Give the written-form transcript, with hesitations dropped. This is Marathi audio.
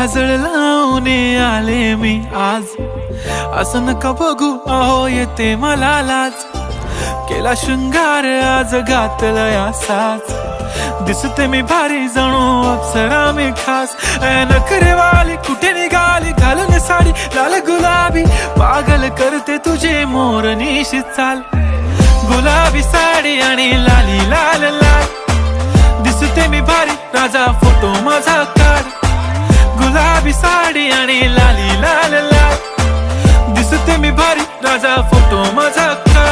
काजळ लावून आले मी आज, असं नका बघू अहो येते मला लाज. केला शृंगार आज घातलाय असाच, दिसते मी भारी जणू अप्सरा मी खास. नखरेवाली कुठे निघाली घालून साडी लाल गुलाबी, पागल करते तुझे मोरनीशी चाल. गुलाबी साडी आणि लाली लाल लाल, दिसते मी भारी राजा फोटो माझा काढ. गुलाबी साडी आणि लाली लाल लाल, दिसते मी भारी राजा फोटो माझा काढ.